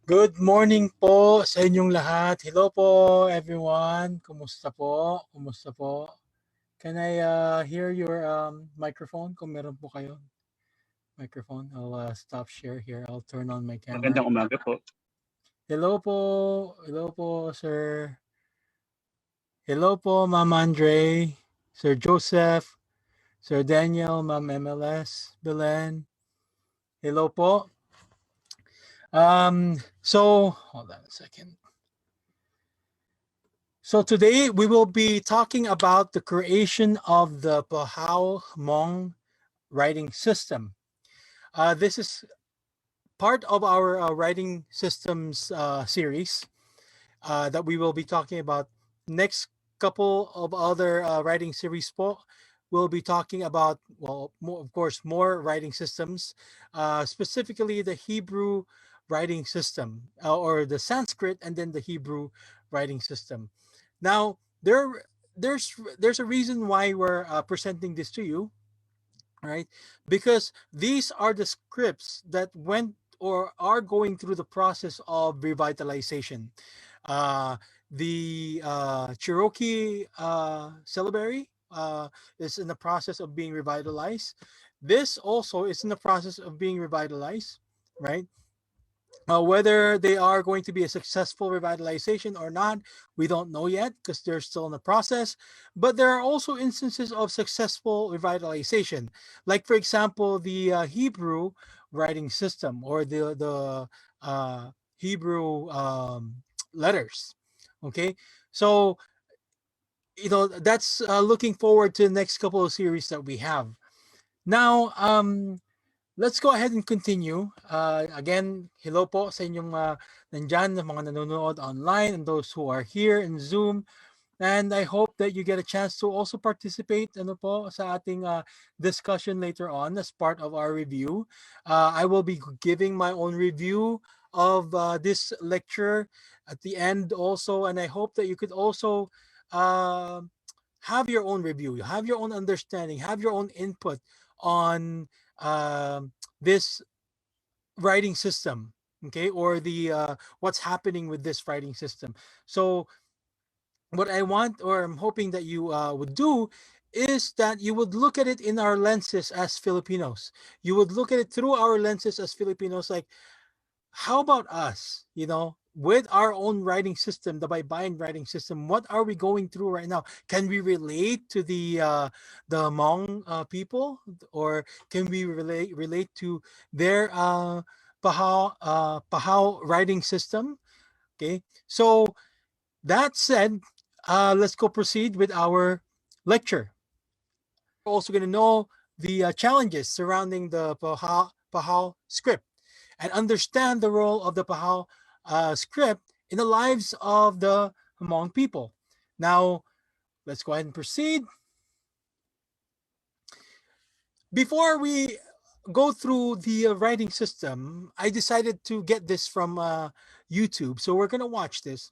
Good morning po sa inyong lahat. Hello po everyone. Kumusta po? Kumusta po? Can I hear your microphone kung meron po kayo? Microphone. I'll stop share here. I'll turn on my camera. Magandang umaga po. Hello po. Hello po, sir. Hello po, Ma'am Andre, Sir Joseph, Sir Daniel, Ma'am MLS, Belen. Hello po. So hold on a second. So today we will be talking about the creation of the Pahawh Hmong writing system. This is part of our writing systems series that we will be talking about. Next couple of other writing series po, we'll be talking about, well, of course, more writing systems, specifically the Hebrew writing system or the Sanskrit and then the Hebrew writing system. Now, there's a reason why we're presenting this to you, right? Because these are the scripts that went or are going through the process of revitalization. The Cherokee syllabary is in the process of being revitalized. This also is in the process of being revitalized, right? Whether they are going to be a successful revitalization or not, we don't know yet because they're still in the process. But there are also instances of successful revitalization, like for example, the Hebrew writing system or the Hebrew letters. Okay, so that's looking forward to the next couple of series that we have. Now, let's go ahead and continue. Again, hello po sa inyong nandyan, mga nanonood online and those who are here in Zoom. And I hope that you get a chance to also participate po, sa ating discussion later on as part of our review. I will be giving my own review of this lecture at the end also. And I hope that you could also have your own review, have your own understanding, have your own input on this writing system, okay, or the what's happening with this writing system. So what I want, or I'm hoping that you would do, is that you would look at it in our lenses as Filipinos. You would look at it through our lenses as Filipinos, like, how about us, with our own writing system, the Baybayin writing system? What are we going through right now? Can we relate to the Hmong people, or can we relate to their Pahawh writing system? Okay, so that said, let's go proceed with our lecture. We're also going to know the challenges surrounding the Pahawh script and understand the role of the Pahawh script in the lives of the Hmong people. Now, let's go ahead and proceed. Before we go through the writing system, I decided to get this from YouTube. So we're going to watch this,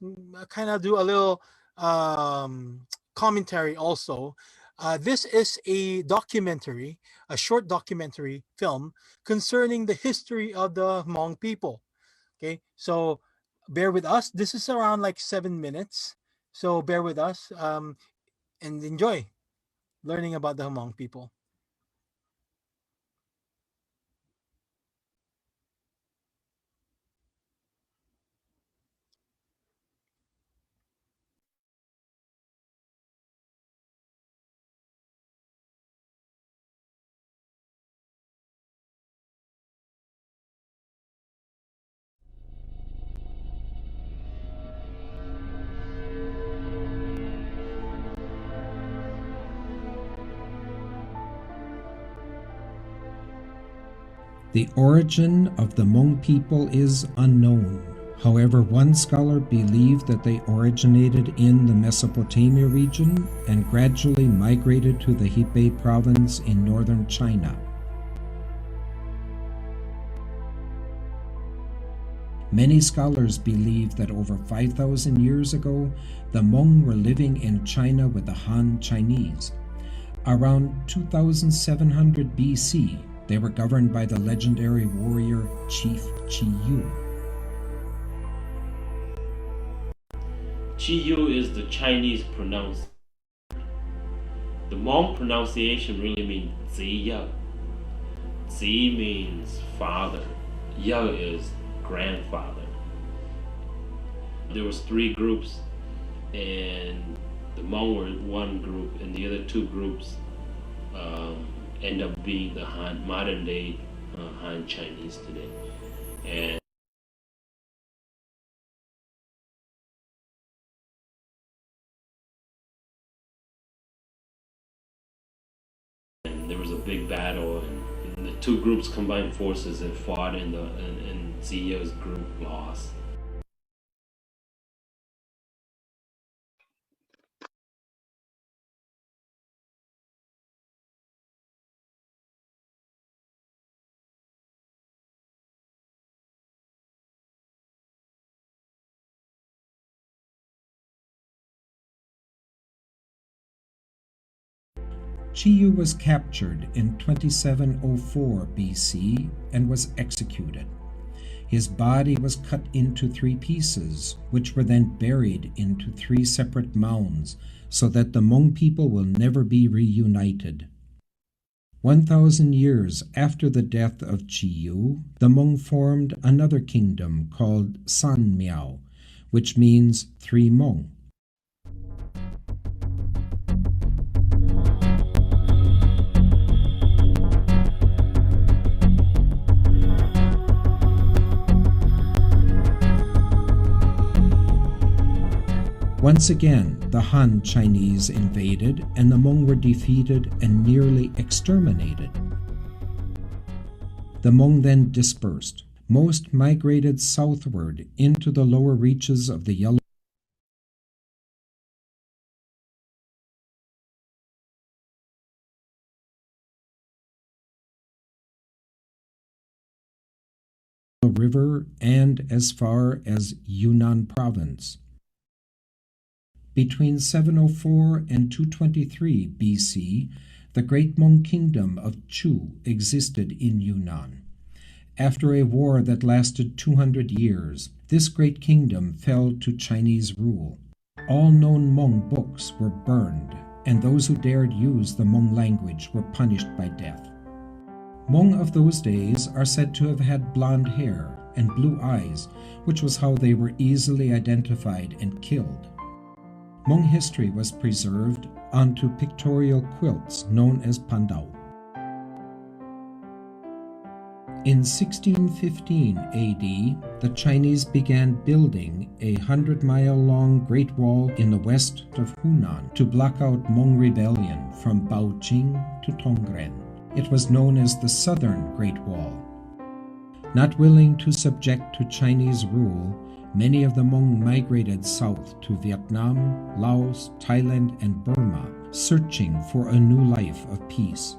kind of do a little commentary also. This is a documentary, a short documentary film concerning the history of the Hmong people. Okay, so bear with us. This is around like 7 minutes. So bear with us and enjoy learning about the Hmong people. The origin of the Hmong people is unknown. However, one scholar believed that they originated in the Mesopotamia region and gradually migrated to the Hebei province in northern China. Many scholars believe that over 5,000 years ago, the Hmong were living in China with the Han Chinese. Around 2700 BC, they were governed by the legendary warrior chief Qi Yu. Chiyu is the Chinese pronunciation. The Hmong pronunciation really means Ziya. Zi means father. Ye is grandfather. There was 3 groups, and the Hmong were one group, and the other 2 groups end up being the Han, modern day Han Chinese today. And there was a big battle, and the 2 groups combined forces and fought, and Ziya's group lost. Chiyu was captured in 2704 BC and was executed. His body was cut into 3 pieces, which were then buried into 3 separate mounds, so that the Hmong people will never be reunited. 1,000 years after the death of Chiyu, the Hmong formed another kingdom called San Miao, which means 3 Hmong. Once again, the Han Chinese invaded, and the Hmong were defeated and nearly exterminated. The Hmong then dispersed. Most migrated southward into the lower reaches of the Yellow River and as far as Yunnan province. Between 704 and 223 BC, the Great Hmong Kingdom of Chu existed in Yunnan. After a war that lasted 200 years, this great kingdom fell to Chinese rule. All known Hmong books were burned, and those who dared use the Hmong language were punished by death. Hmong of those days are said to have had blonde hair and blue eyes, which was how they were easily identified and killed. Hmong history was preserved onto pictorial quilts known as pandao. In 1615 AD, the Chinese began building a 100-mile-long Great Wall in the west of Hunan to block out Hmong rebellion from Baoqing to Tongren. It was known as the Southern Great Wall. Not willing to subject to Chinese rule, many of the Hmong migrated south to Vietnam, Laos, Thailand, and Burma, searching for a new life of peace.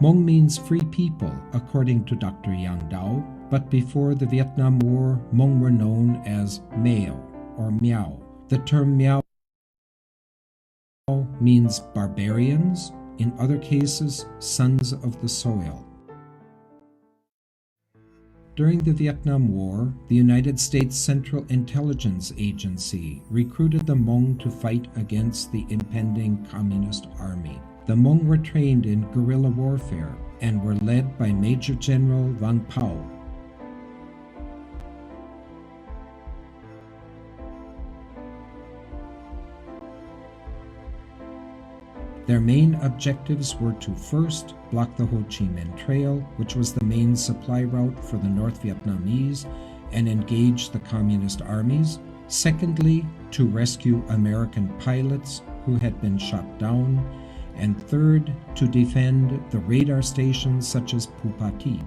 Hmong means free people, according to Dr. Yang Dao, but before the Vietnam War, Hmong were known as Meo or Miao. The term Miao means barbarians, in other cases, sons of the soil. During the Vietnam War, the United States Central Intelligence Agency recruited the Hmong to fight against the impending Communist Army. The Hmong were trained in guerrilla warfare and were led by Major General Vang Pao. Their main objectives were to first block the Ho Chi Minh Trail, which was the main supply route for the North Vietnamese, and engage the communist armies. Secondly, to rescue American pilots who had been shot down. And third, to defend the radar stations such as Pupati.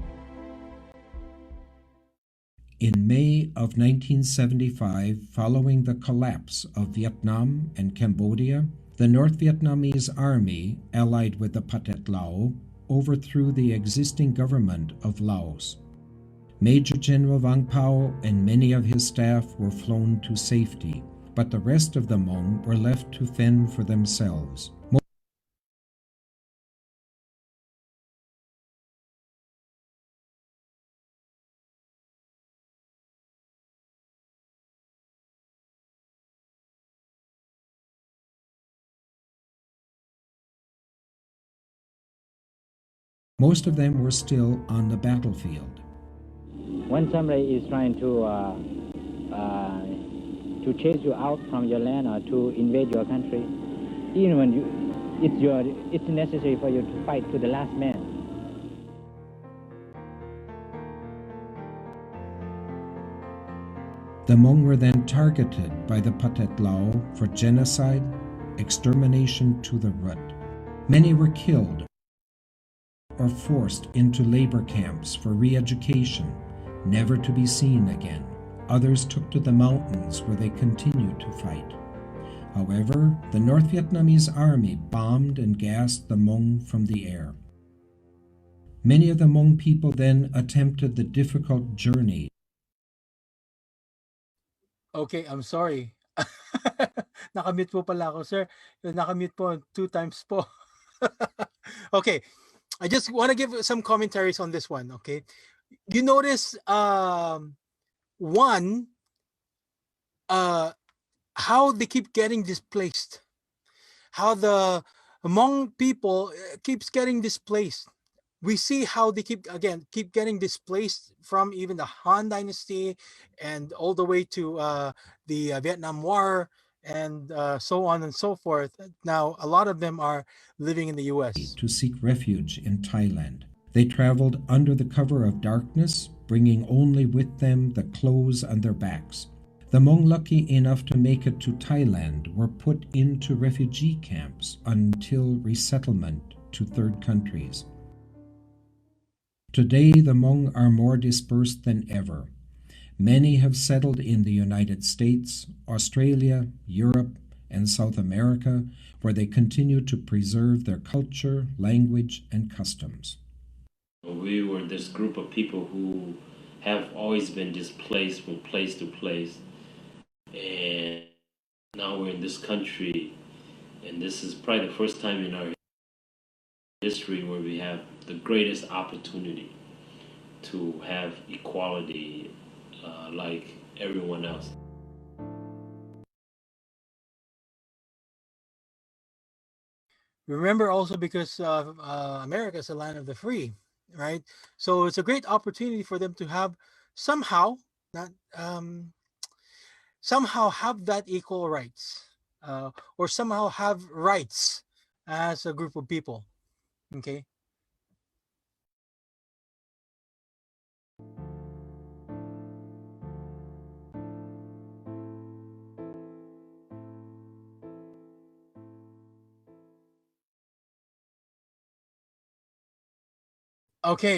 In May of 1975, following the collapse of Vietnam and Cambodia, the North Vietnamese Army, allied with the Pathet Lao, overthrew the existing government of Laos. Major General Vang Pao and many of his staff were flown to safety, but the rest of the Hmong were left to fend for themselves. Most of them were still on the battlefield. When somebody is trying to chase you out from your land or to invade your country, even when it's necessary for you to fight to the last man. The Hmong were then targeted by the Pathet Lao for genocide, extermination to the root. Many were killed or forced into labor camps for re-education, never to be seen again. Others took to the mountains where they continued to fight. However, the North Vietnamese army bombed and gassed the Hmong from the air. Many of the Hmong people then attempted the difficult journey. Okay, I'm sorry. Nakamute po pala ako, sir. Nakamute po 2 times po. Okay, I just want to give some commentaries on this one, okay? You notice one, how they keep getting displaced, how the Hmong people keeps getting displaced. We see how they keep getting displaced from even the Han Dynasty and all the way to the Vietnam War and so on and so forth. Now, a lot of them are living in the U.S. to seek refuge in Thailand. They traveled under the cover of darkness, bringing only with them the clothes on their backs. The Hmong lucky enough to make it to Thailand were put into refugee camps until resettlement to third countries. Today, the Hmong are more dispersed than ever. Many have settled in the United States, Australia, Europe, and South America, where they continue to preserve their culture, language, and customs. We were this group of people who have always been displaced from place to place. And now we're in this country, and this is probably the first time in our history where we have the greatest opportunity to have equality like everyone else. Remember also because America is a land of the free, right? So it's a great opportunity for them to have somehow not somehow have that equal rights, or somehow have rights as a group of people. Okay.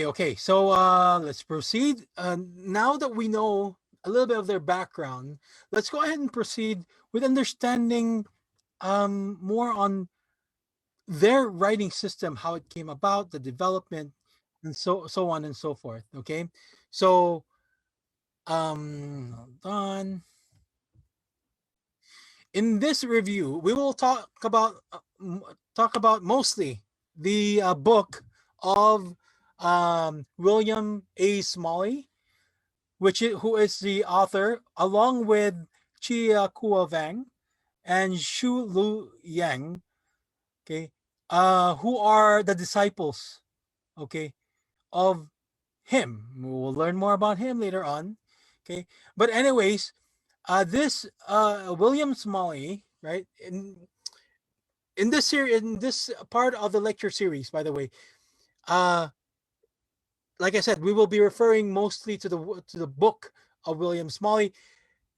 Okay. So let's proceed. Now that we know a little bit of their background, let's go ahead and proceed with understanding more on their writing system, how it came about, the development, and so on and so forth. Okay. So hold on. In this review, we will talk about mostly the book of William A. Smalley, who is the author, along with Chia Kua Vang and Shu Lu Yang, okay, who are the disciples, okay, of him. We'll learn more about him later on, okay. But anyways, this William Smalley, right, in this series, in this part of the lecture series, by the way, like I said, we will be referring mostly to the book of William Smalley.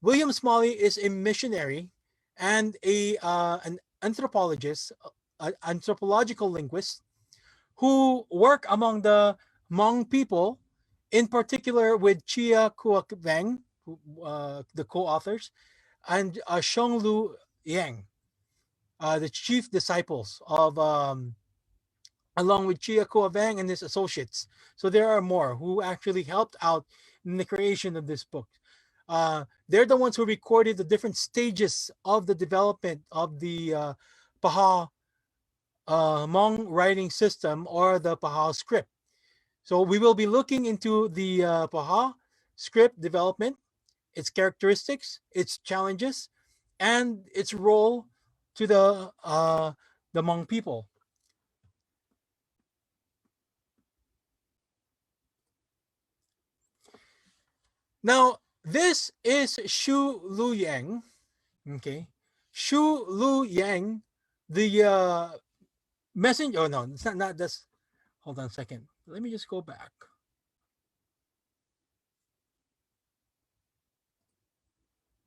William Smalley is a missionary and an anthropologist, an anthropological linguist who work among the Hmong people, in particular with Chia Kuok Veng, the co-authors, and Shong Lu Yang, the chief disciples of, along with Chia Kuo Vang and his associates. So there are more who actually helped out in the creation of this book. They're the ones who recorded the different stages of the development of the Pahawh Hmong writing system, or the Pahawh script. So we will be looking into the Pahawh script development, its characteristics, its challenges, and its role to the Hmong people. Now, this is Shu Lu Yang. Okay, Shu Lu Yang, the messenger. Oh no, it's not. That's. Hold on a second. Let me just go back.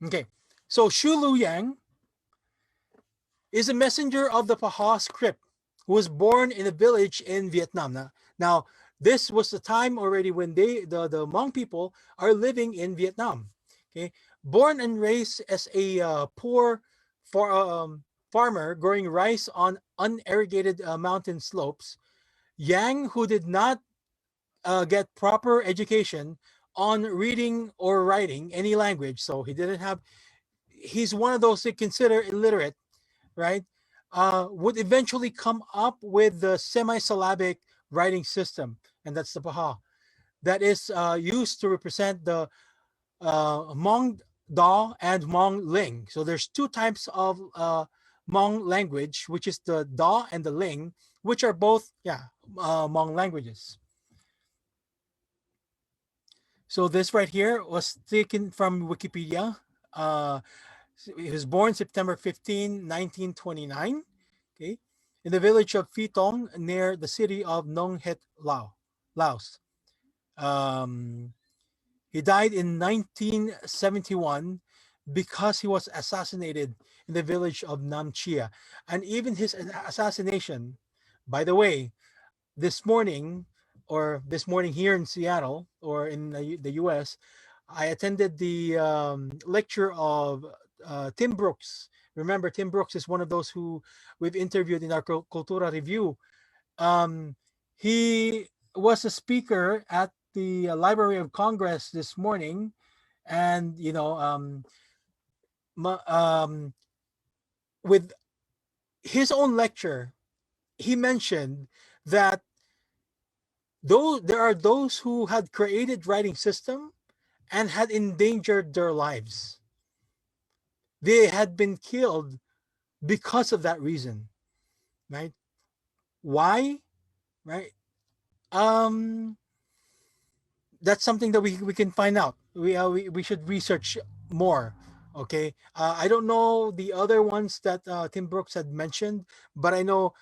Okay, so Shu Lu Yang is a messenger of the Pahawh script who was born in a village in Vietnam. Now this was the time already when the Hmong people are living in Vietnam. Okay, born and raised as a poor farmer growing rice on unirrigated mountain slopes, Yang, who did not get proper education on reading or writing any language, so he didn't have. He's one of those they consider illiterate, right? Would eventually come up with the semi-syllabic writing system, and that's the Pahawh, that is used to represent the Hmong Da and Hmong Ling. So there's two types of Hmong language, which is the Da and the Ling, which are both Hmong languages. So this right here was taken from Wikipedia. He was born September 15, 1929, okay, in the village of Phi Tong near the city of Nong Het, Laos. He died in 1971 because he was assassinated in the village of Nam Chia. And even his assassination, by the way, this morning here in Seattle, or in the US, I attended the lecture of Tim Brooks. Remember, Tim Brooks is one of those who we've interviewed in our Cultura Review. He was a speaker at the Library of Congress this morning, and with his own lecture, he mentioned that though there are those who had created writing system and had endangered their lives. They had been killed because of that reason, right? Why? Right? That's something that we can find out. We should research more. Okay. I don't know the other ones that Tim Brooks had mentioned, but I know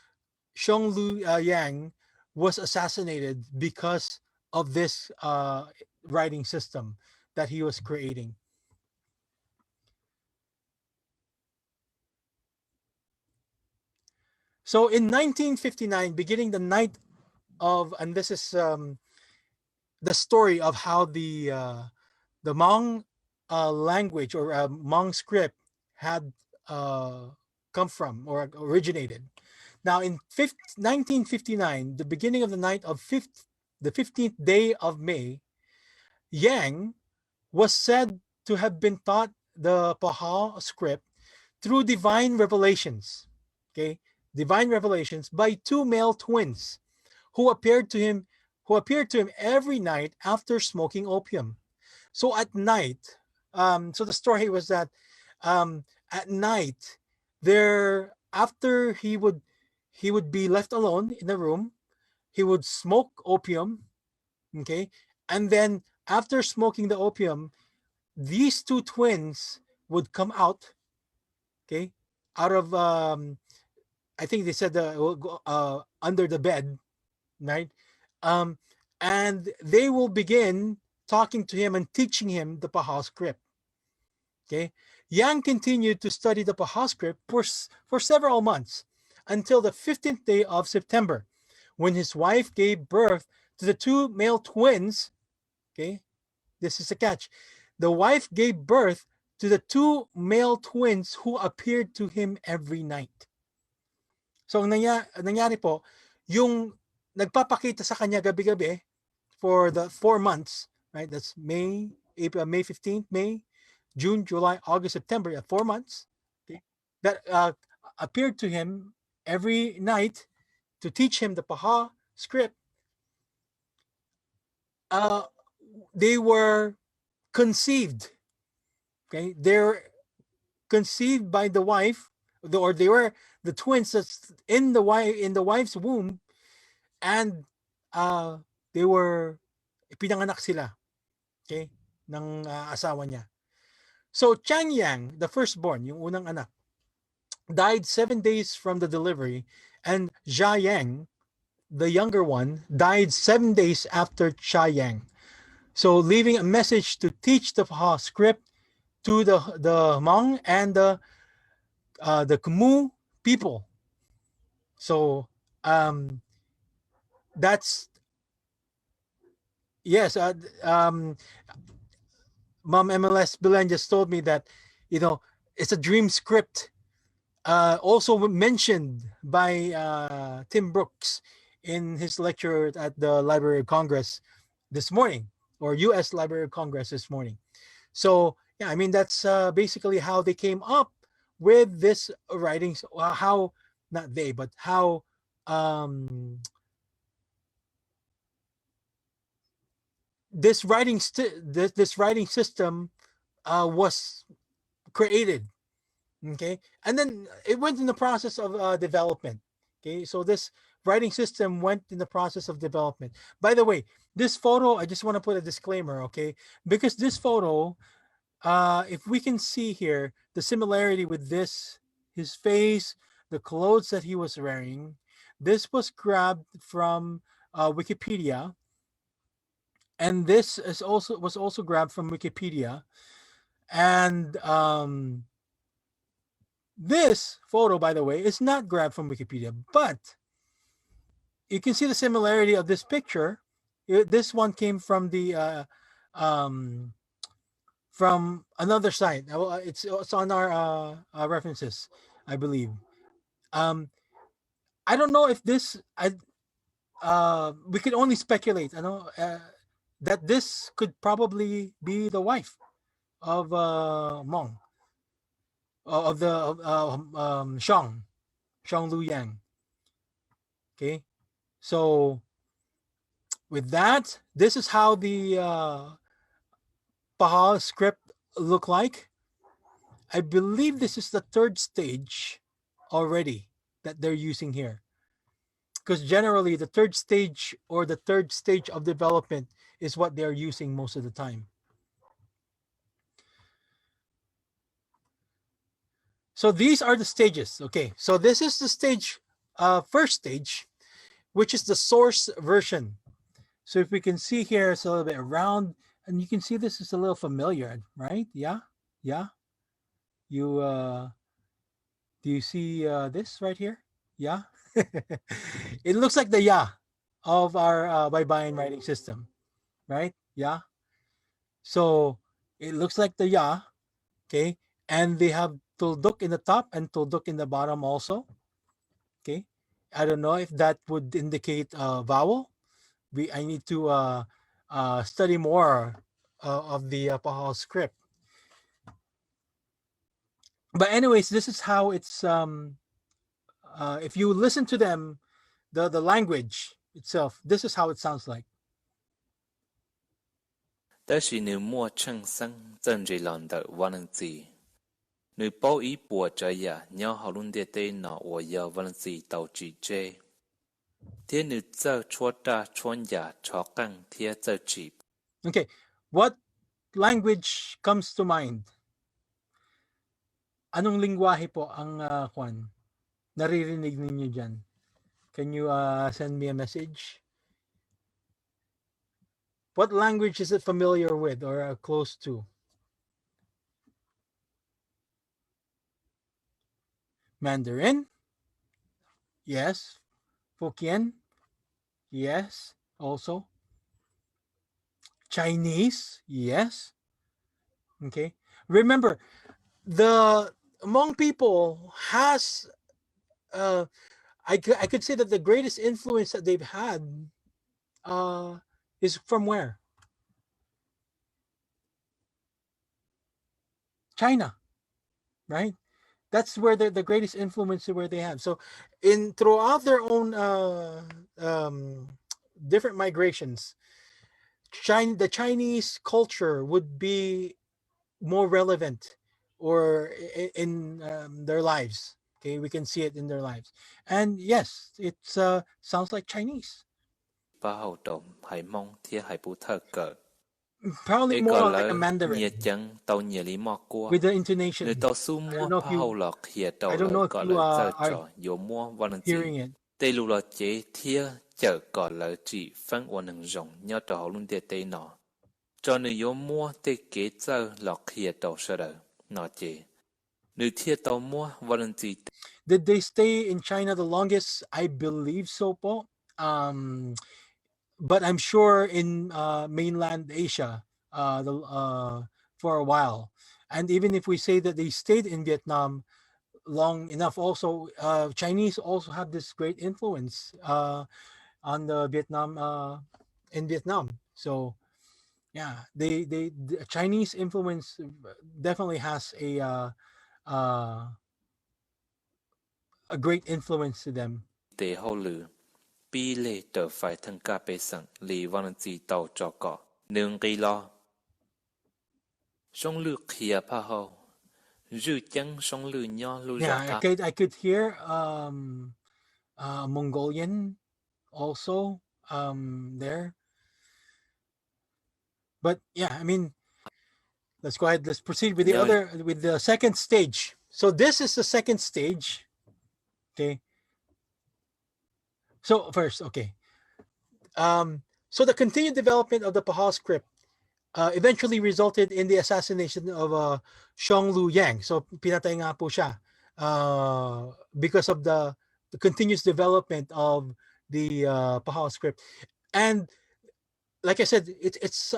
Xiong Lu Yang was assassinated because of this writing system that he was creating. So in 1959, beginning the night of, and this is the story of how the Hmong language, or Hmong script, had come from or originated. Now in 1959, the beginning of the night of the 15th day of May, Yang was said to have been taught the Pahawh script through divine revelations. Okay, divine revelations by two male twins who appeared to him every night after smoking opium. So at night, so the story was that at night, after he would be left alone in the room, he would smoke opium, okay, and then after smoking the opium, these two twins would come out, okay, out of I think they said under the bed, right? And they will begin talking to him and teaching him the Pahawh script. Okay, Yang continued to study the Pahawh script for several months until the 15th day of September, when his wife gave birth to the two male twins. Okay, this is a catch. The wife gave birth to the two male twins who appeared to him every night. So ang nangyari po, yung nagpapakita sa kanya gabi-gabi for the 4 months, right? That's May, April, May 15th, May, June, July, August, September, 4 months, okay, that appeared to him every night to teach him the Pahawh script. They were conceived. Okay, they're conceived by the wife, or they were the twins that's in the wife's womb, and they were pinanganak sila, okay, ng asawa niya. So Chang Yang, the firstborn, yung unang anak, died 7 days from the delivery, and Jia Yang, the younger one, died 7 days after Cha Yang. So leaving a message to teach the Pahawh script to the Hmong and the Khmu people. So that's yes. Mom MLS Belen just told me that it's a dream script. Also mentioned by Tim Brooks in his lecture at the Library of Congress this morning, or U.S. Library of Congress this morning. So yeah, I mean that's basically how they came up with this writings. How not they, but how this writing this writing system was created. Okay, and then it went in the process of development. Okay, so this writing system went in the process of development. By the way, this photo, I just want to put a disclaimer, okay, because this photo, if we can see here the similarity with this, his face, the clothes that he was wearing, this was grabbed from Wikipedia, and this was also grabbed from Wikipedia, and this photo, by the way, is not grabbed from Wikipedia, but you can see the similarity of this picture. This one came from the from another site. It's on our references, I believe. I don't know if this. We can only speculate. I know that this could probably be the wife of Hmong, of the Shang Lu Yang. Okay, so with that, this is how the Pahawh script look like. I believe this is the third stage already that they're using here, because generally the third stage or the third stage of development is what they're using most of the time. So these are the stages. Okay, so this is the stage, first stage, which is the source version. So if we can see here, it's a little bit round, and you can see this is a little familiar, right? Yeah, yeah. You do you see this right here? Yeah. It looks like the yeah of our Baybayin writing system, right? Yeah. So it looks like the yeah, okay, and they have tulduk in the top and tulduk in the bottom also. Okay, I don't know if that would indicate a vowel. I need to study more of the Pahawh script. But anyways, this is how it's. If you listen to them, the language itself, this is how it sounds like. 但是你莫称生真是难得万字，你包一波这呀，鸟好论的对那我要万字到之这，天你这戳大穿呀，戳更贴这起。 Okay, what language comes to mind? Anong lingwahe po ang kwan? Naririnig ninyo dyan? Can you send me a message? What language is it familiar with or close to? Mandarin? Yes. Hokkien? Yes. Also. Chinese? Yes. Okay. Remember, the Hmong people has I could say that the greatest influence that they've had is from where? China, right? That's where the greatest influence where they have. So throughout their own different migrations, the Chinese culture would be more relevant or in their lives. Okay, we can see it in their lives. And yes, it sounds like Chinese. Pahawh đồng Hải Mong thia Hải Bù Thơ Cờ. Probably Ê more cờ like a lỡ Mandarin nhẹ chân tàu nhẹ lý mò qua. with the Nếu intonation. tàu su I mua don't know if Pahawh you lọt khía I tàu don't lỡ know if cờ you lỡ giờ are trò dỗ mua vào lần gì. hearing it. Tê lù lọ chế thia chở cờ lỡ chỉ phân ổn hằng rộng nhớ trò hậu luôn tê tê nọ. Cho nếu dỗ mua tê kế giờ lọt khía tàu sơ đỡ. Nọ chế. Nếu thia tàu mua vào lần gì. Did they stay in China the longest? I believe so, po. But I'm sure in mainland Asia, for a while. And even if we say that they stayed in Vietnam long enough, also Chinese also have this great influence on the Vietnam in Vietnam. So yeah, the Chinese influence definitely has uh, a great influence to them. Tê hậu lử. Bi lê trở phải thân ca bê sẵn lì vào lần gì tàu trò cọ. Nương gây lo. Sông lược khía Pahawh. Dư chân sông lử nho lưu rõ Yeah, thác. I could hear Mongolian also there. But yeah, I mean, let's go ahead. Let's proceed with Nhớ the second stage. So this is the second stage. Okay. So first, okay. So the continued development of the Pahawh script eventually resulted in the assassination of Xiong Lu Yang. So pinatay nga po siya because of the continuous development of the Pahawh script. And like I said, it's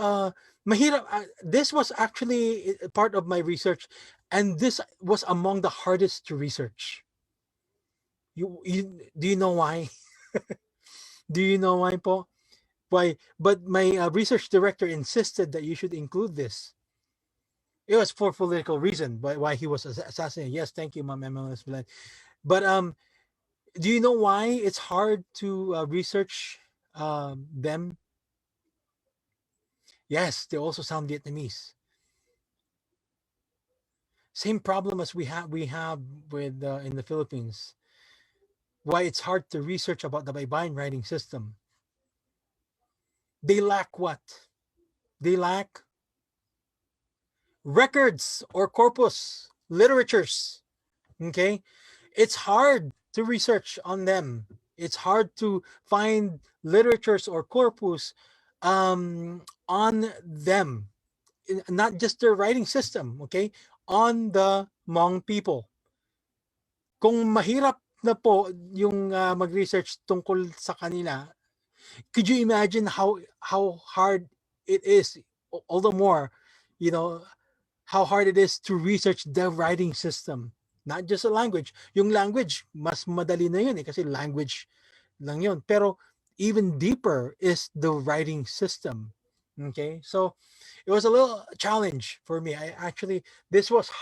mahirap. This was actually part of my research, and this was among the hardest to research. You do you know why? Do you know why, po? Why? But my research director insisted that you should include this. It was for political reason, but why he was assassinated. Yes, thank you, Ma'am MLS. But do you know why it's hard to research them? Yes, they also sound Vietnamese. Same problem as we have with in the Philippines. Why it's hard to research about the Baybayin writing system. They lack what? They lack records or corpus, literatures. Okay, it's hard to research on them. It's hard to find literatures or corpus on them, not just their writing system. Okay, on the Hmong people. Kung mahirap na po yung mag-research tungkol sa kanila, could you imagine how hard it is, all the more, you know, how hard it is to research the writing system, not just a language. Yung language mas madali na yun kasi language lang yun, pero even deeper is the writing system. Okay, so it was a little challenge for me. This was a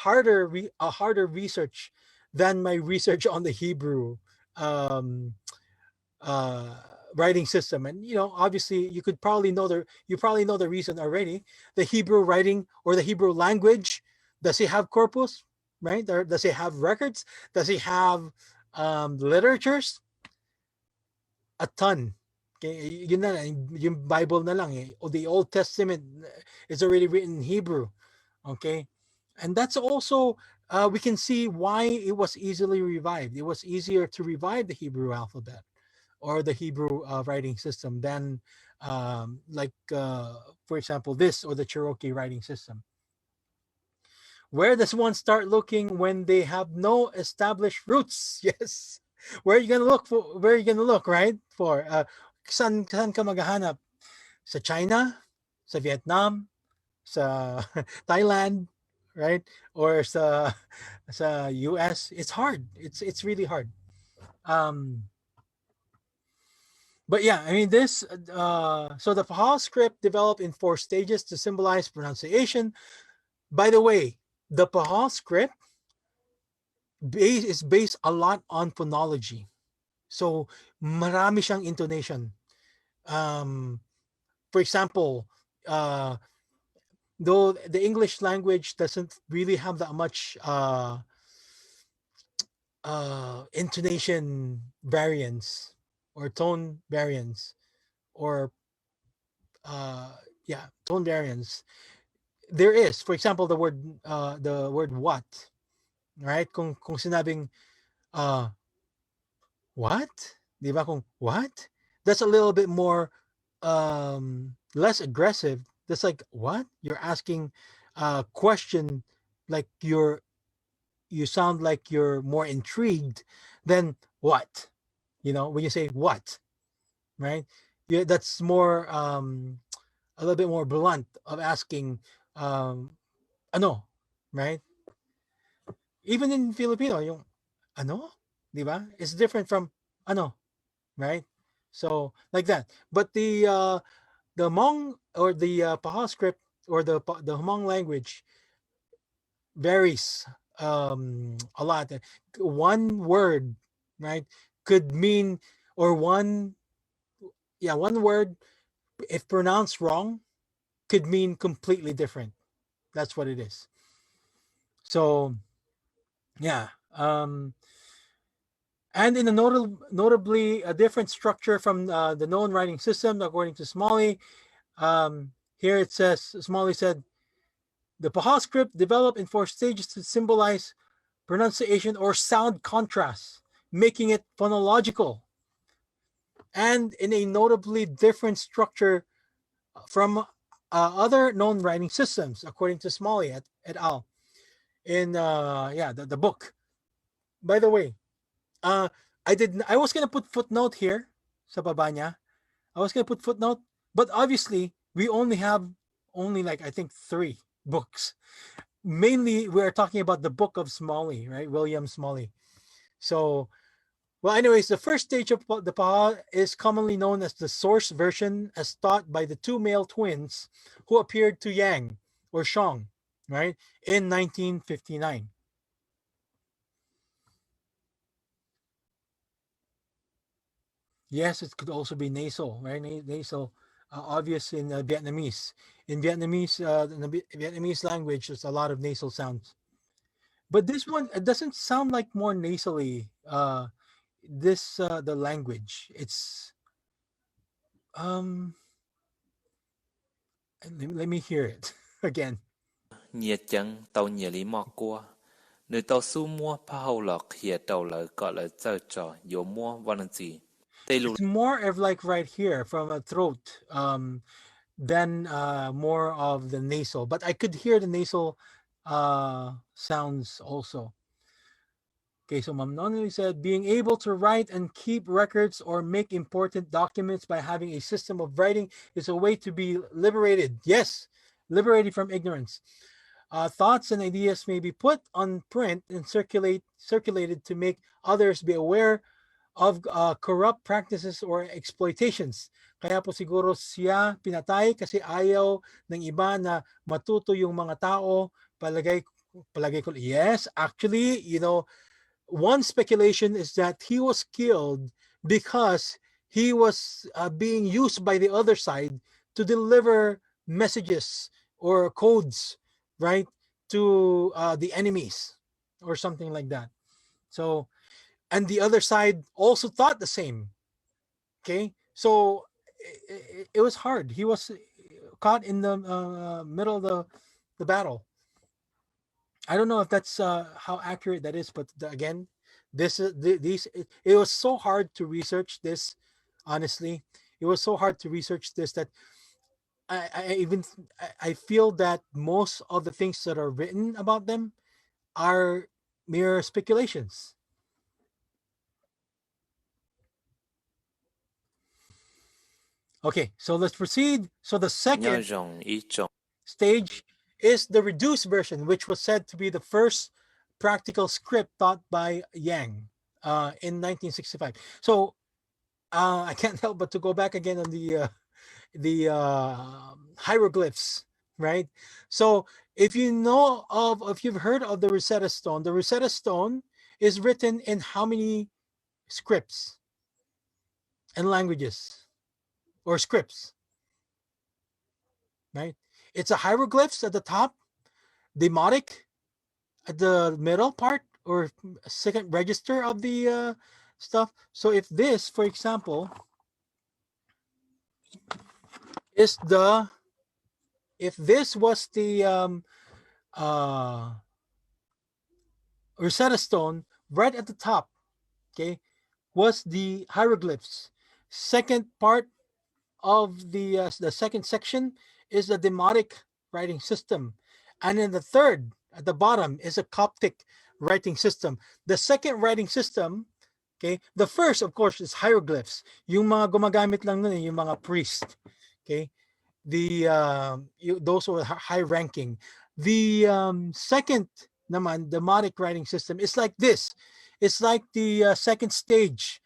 harder research than my research on the Hebrew uh, writing system. And obviously, you probably know the reason already. The Hebrew writing or the Hebrew language, does it have corpus, right? Does it have records? Does it have literatures? A ton. Okay, yun na lang, yung Bible na lang or the Old Testament is already written in Hebrew. Okay, and that's also we can see why it was easily revived. It was easier to revive the Hebrew alphabet or the Hebrew writing system than for example, this or the Cherokee writing system. Where does one start looking when they have no established roots? Yes. Where are you gonna look for? Where are you gonna look, right? For saan ka maghahanap? Sa China, sa Vietnam, sa Thailand, right? Or sa US. It's hard. It's really hard. But yeah, I mean this. So the Pahawh script developed in 4 stages to symbolize pronunciation. By the way, The Pahawh script is based a lot on phonology. So marami siyang intonation. For example, though the English language doesn't really have that much intonation variance or tone variance or tone variance, there is, for example, the word what, right? Kung sinabing what, di ba? Kung what, that's a little bit more less aggressive. That's like what you're asking a question, like you sound like you're more intrigued than what, when you say what, right? Yeah, that's more a little bit more blunt of asking ano, right? Even in Filipino, yung ano, di ba? It's different from ano, right? So like that. But the Hmong or the Pahawh script or the Hmong language varies a lot. One word, right, could mean, or one word, if pronounced wrong, could mean completely different. That's what it is. So yeah. And in a notably a different structure from the known writing system, according to Smalley. Here it says, Smalley said, the Pahawh script developed in 4 stages to symbolize pronunciation or sound contrast, making it phonological, and in a notably different structure from other known writing systems, according to Smalley et al. In the book. By the way, I was gonna put footnote here sa baba niya. I was gonna put footnote, but obviously we only have like I think 3 books. Mainly we're talking about the book of Smalley, right? William Smalley. So, well, anyways, the first stage of the Pahawh is commonly known as the source version, as taught by the 2 male twins who appeared to Yang or Shong, right, in 1959. Yes, it could also be nasal, right? Nasal, obvious in Vietnamese. In the Vietnamese language, there's a lot of nasal sounds. But this one, it doesn't sound like more nasally. The language. It's let me hear it again. Nhiệt chẳng tàu nhờ lý mò qua. Nơi tàu su mua Pahawh lọc hiện tàu lỡ gọi là giờ trò dỗ mua văn gì. Tây lù It's more of like right here from a throat, than more of the nasal. But I could hear the nasal sounds also. Okay, so Ma'am Nonali said, being able to write and keep records or make important documents by having a system of writing is a way to be liberated. Yes, liberated from ignorance. Thoughts and ideas may be put on print and circulated to make others be aware of corrupt practices or exploitations. Kaya po siguro siya pinatay kasi ayaw ng iba na matuto yung mga tao. Palagay ko, yes, actually, one speculation is that he was killed because he was being used by the other side to deliver messages or codes, right, to the enemies or something like that. So, and the other side also thought the same. Okay, so it was hard. He was caught in the middle of the battle. I don't know if that's how accurate that is, but again, it was so hard to research this. Honestly, it was so hard to research this that I feel that most of the things that are written about them are mere speculations. Okay, so let's proceed. So the nhớ second rằng ý trọng. stage is the reduced version, which was said to be the first practical script taught by Yang in 1965. So I can't help but to go back again on the hieroglyphs, right? So if you've heard of the Rosetta Stone, the Rosetta Stone is written in how many scripts and languages or scripts, right? It's a hieroglyphs at the top, demotic at the middle part or second register of the stuff. So if this, for example, is the if this was the uh, Rosetta Stone, right at the top, okay, was the hieroglyphs. Second part of the second section is the demotic writing system, and in the third at the bottom is a Coptic writing system. The second writing system, okay, the first of course is hieroglyphs. Yung mga gumagamit lang nun yung mga priest, okay. Those were high ranking. The second naman demotic writing system is like this. It's like the second stage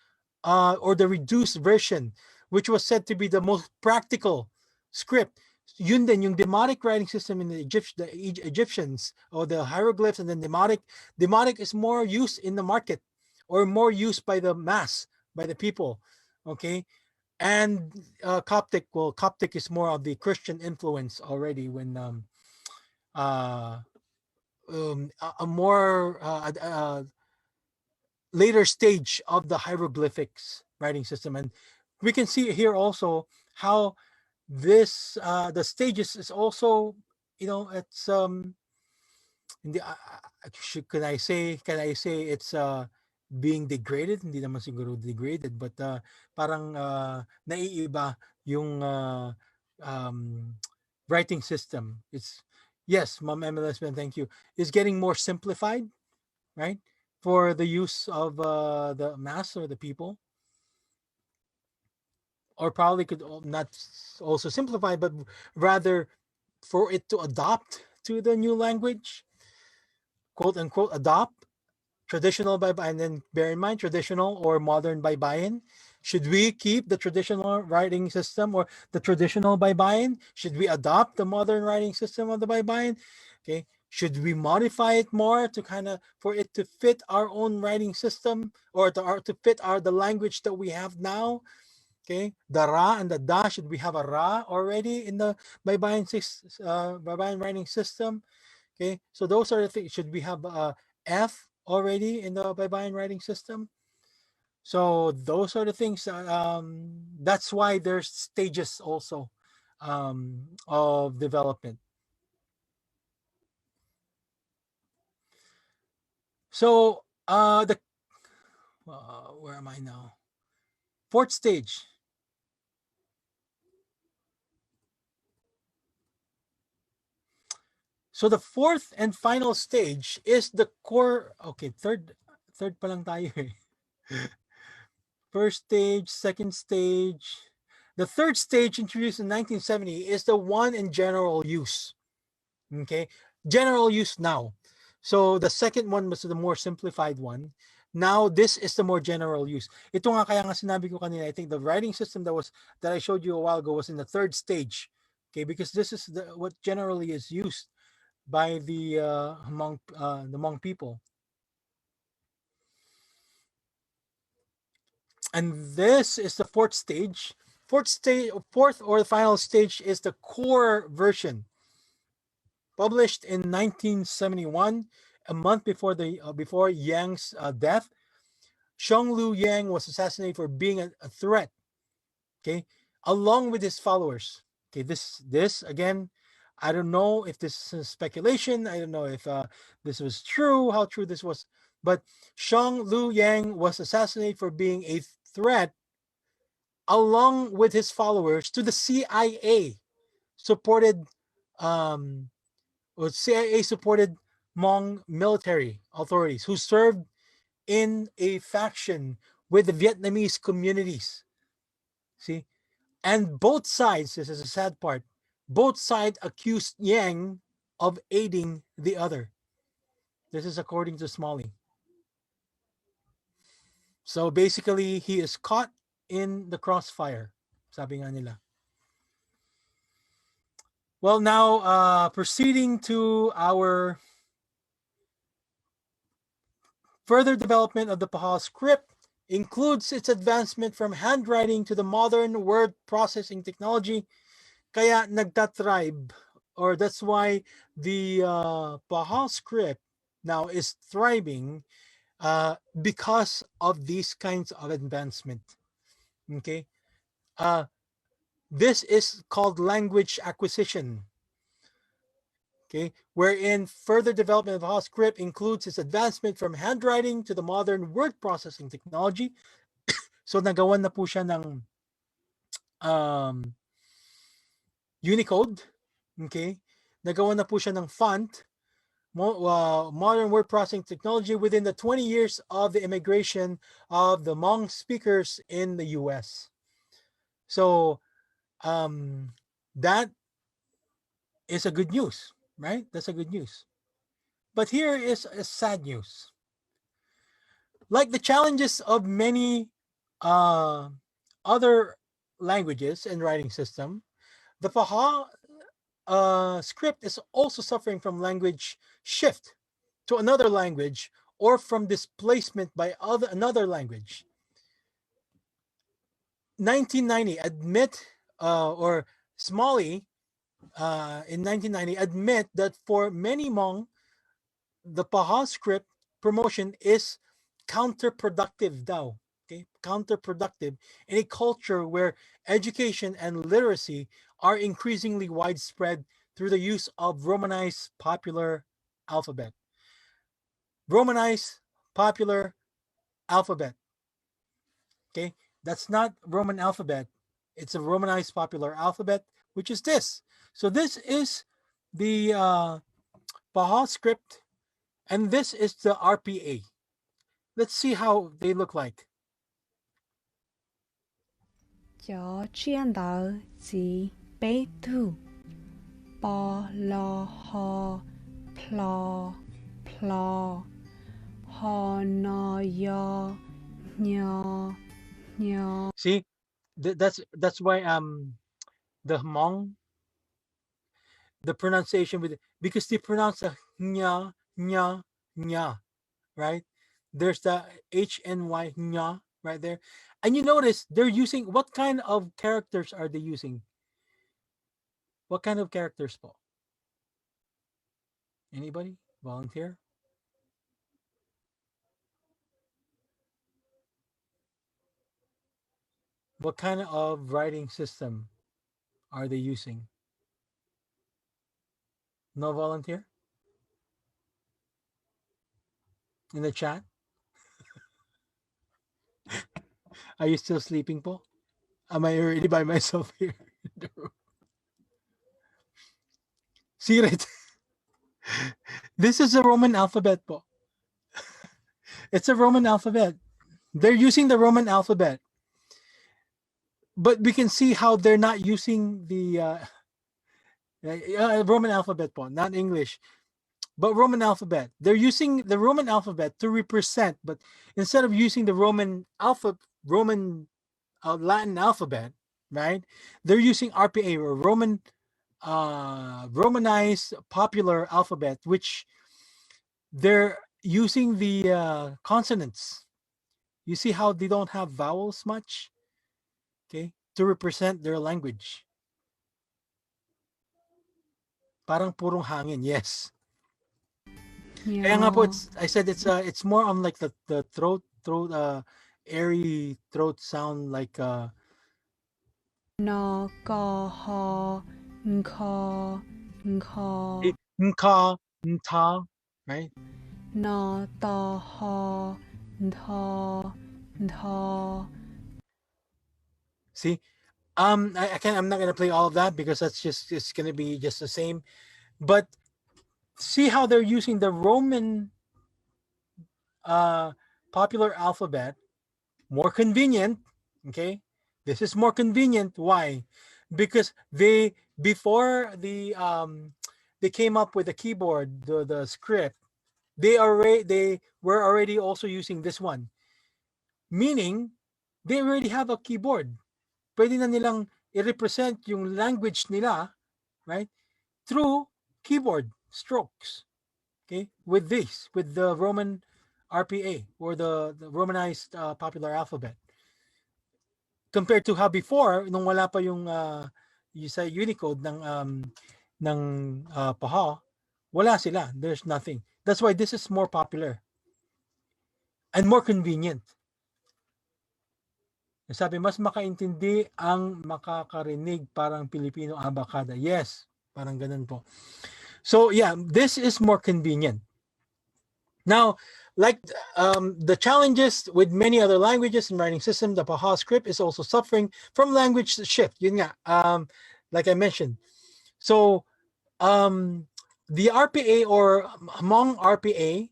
or the reduced version, which was said to be the most practical script. Yun din yung demotic writing system in the Egyptians, or the hieroglyphs, and then demotic. Demotic is more used in the market or more used by the mass, by the people. Okay. And Coptic, well, Coptic is more of the Christian influence already when uh, a more later stage of the hieroglyphics writing system. And we can see here also how this the stages is also, it's hindi, can I say it's being degraded? Hindi naman siguro degraded, but parang naiiba yung um, writing system. It's, yes, Ma'am MLS, thank you. It's getting more simplified, right? For the use of the mass or the people, or probably could not also simplify, but rather for it to adopt to the new language, quote unquote, adopt traditional by, and then bear in mind traditional or modern by buy-in. Should we keep the traditional writing system or the traditional by buy-in? Should we adopt the modern writing system of the by buy-in? Okay. Should we modify it more to kind of for it to fit our own writing system, or to fit the language that we have now? Okay, the ra and the da, should we have a ra already in the by buy-in writing system? Okay, so those are the things. Should we have F already in the by buy-in writing system? So those are the things. That's why there's stages also of development. So the where am I now? Fourth stage. So the fourth and final stage is the core. Okay, third pa lang tayo eh. First stage, second stage. The third stage, introduced in 1970, is the one in general use. Okay, general use now. So the second one was the more simplified one. Now this is the more general use. Ito nga kaya nga sinabi ko kanina, I think the writing system that I showed you a while ago was in the third stage. Okay, because this is what generally is used by the Hmong people. And this is the fourth stage. Fourth or the final stage is the core version, published in 1971, a month before before Yang's death. Xionglu Yang was assassinated for being a threat. Okay, along with his followers. Okay, this again, I don't know if this is speculation. I don't know if this was true, how true this was. But Xionglu Yang was assassinated for being a threat, along with his followers, to the CIA supported CIA supported Hmong military authorities who served in a faction with the Vietnamese communities. See, and both sides, this is a sad part, both sides accused Yang of aiding the other. This is according to Smalley. So basically, he is caught in the crossfire, sabi nga nila. Well, now proceeding to our further development of the Pahawh script includes its advancement from handwriting to the modern word processing technology. Kaya nagtatribe, or that's why the Pahawh script now is thriving because of these kinds of advancement. Okay, this is called language acquisition. Okay, wherein further development of Pahawh script includes its advancement from handwriting to the modern word processing technology. So nagawan na po siya ng Unicode. Okay, nagawan na po siya ng font, modern word processing technology within the 20 years of the immigration of the Hmong speakers in the US. So that is a good news, right? That's a good news. But here is a sad news. Like the challenges of many other languages and writing system, the Pahawh script is also suffering from language shift to another language or from displacement by another language. 1990 admit or Smalley in 1990 admit that for many Hmong, the Pahawh script promotion is counterproductive daw. Okay, counterproductive in a culture where education and literacy are increasingly widespread through the use of Romanized popular alphabet. Romanized popular alphabet. Okay, that's not Roman alphabet. It's a Romanized popular alphabet, which is this. So this is the Pahawh script, and this is the RPA. Let's see how they look like. Chó chiên tờ chỉ bế tu bò lo ho plo ho no yo nyo. See, that's why the Hmong, the pronunciation with, because they pronounce the nya nya nya, right? There's the HNY nya right there, and you notice they're using, what kind of characters are they using? What kind of characters, Paul? Anybody volunteer? What kind of writing system are they using? No volunteer in the chat? Are you still sleeping, Paul? Am I already by myself here in the room? See it? This is a Roman alphabet, Paul. It's a Roman alphabet. They're using the Roman alphabet. But we can see how they're not using the Roman alphabet, Paul, not English, but Roman alphabet. They're using the Roman alphabet to represent, but instead of using the Roman Latin alphabet, right? They're using RPA, or Romanized popular alphabet, which they're using the consonants. You see how they don't have vowels much, okay, to represent their language. Parang purong hangin, yes. Kaya nga po, I said it's more on like the throat airy throat sound, like No go ho nko nka, nta, right? no to ho nto. See, I can't. I'm not gonna play all of that because that's just, it's gonna be just the same. But see how they're using the Roman popular alphabet, more convenient. Okay, this is more convenient. Why? Because before they came up with the keyboard, the script, they were already also using this one, meaning they already have a keyboard. Pwede na nilang i-represent yung language nila, right? through keyboard strokes. Okay, with the Roman RPA, or the Romanized popular alphabet, compared to how before, nung wala pa yung sa Unicode ng Pahawh, wala sila. There's nothing. That's why this is more popular and more convenient. Sabi, mas makaintindi ang makakarinig parang Pilipino abakada. Yes, parang ganun po. So yeah, this is more convenient. Now, like the challenges with many other languages and writing systems, the Pahawh script is also suffering from language shift. Yun nga, like I mentioned. So the RPA, or Hmong RPA,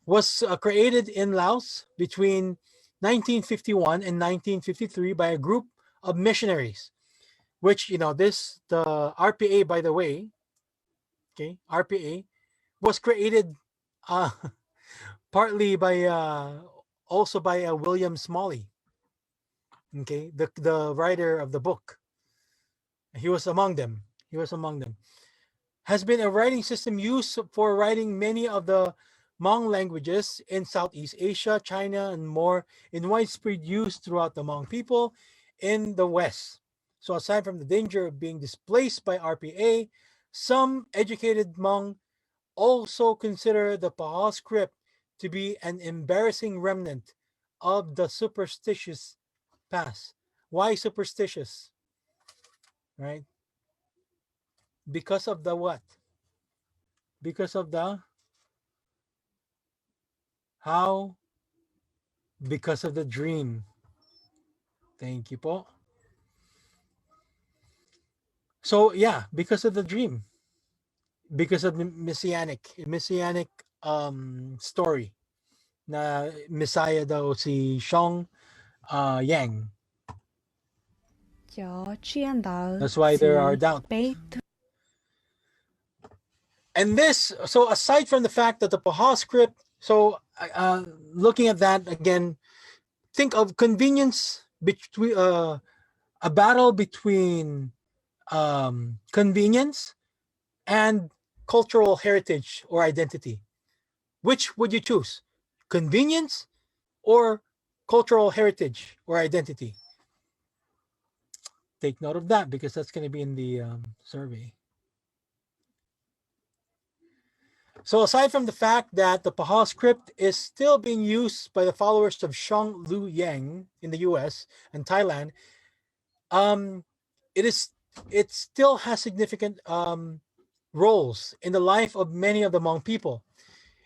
was created in Laos between 1951 and 1953 by a group of missionaries, which, the RPA, by the way, okay, RPA was created partly by also by William Smalley, okay, the writer of the book. He was among them. Has been a writing system used for writing many of the Hmong languages in Southeast Asia, China, and more, in widespread use throughout the Hmong people in the West. So aside from the danger of being displaced by RPA, some educated Hmong also consider the Pahawh script to be an embarrassing remnant of the superstitious past. Why superstitious? Right? Because of the what? Because of the how? Because of the dream. Thank you po. So yeah, because of the dream. Because of the messianic story na Messiah daw si Xiong Yang. That's why there are doubts. And this, so aside from the fact that the Pahawh script, so looking at that again, think of convenience between a battle between convenience and cultural heritage or identity. Which would you choose? Convenience or cultural heritage or identity? Take note of that, because that's going to be in the survey. So aside from the fact that the Pahawh script is still being used by the followers of Xiong Lu Yang in the US and Thailand, it still has significant roles in the life of many of the Hmong people.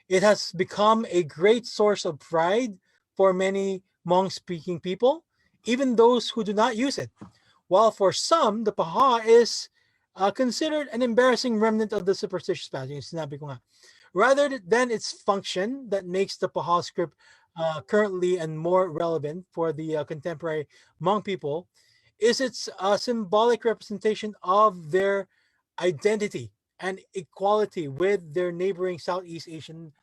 It has become a great source of pride for many Hmong-speaking people, even those who do not use it. While for some, the Pahawh is considered an embarrassing remnant of the superstitious past. Yung sinabi ko nga. Rather than its function that makes the Pahawh script currently and more relevant for the contemporary Hmong people, is its symbolic representation of their identity and equality with their neighboring Southeast Asian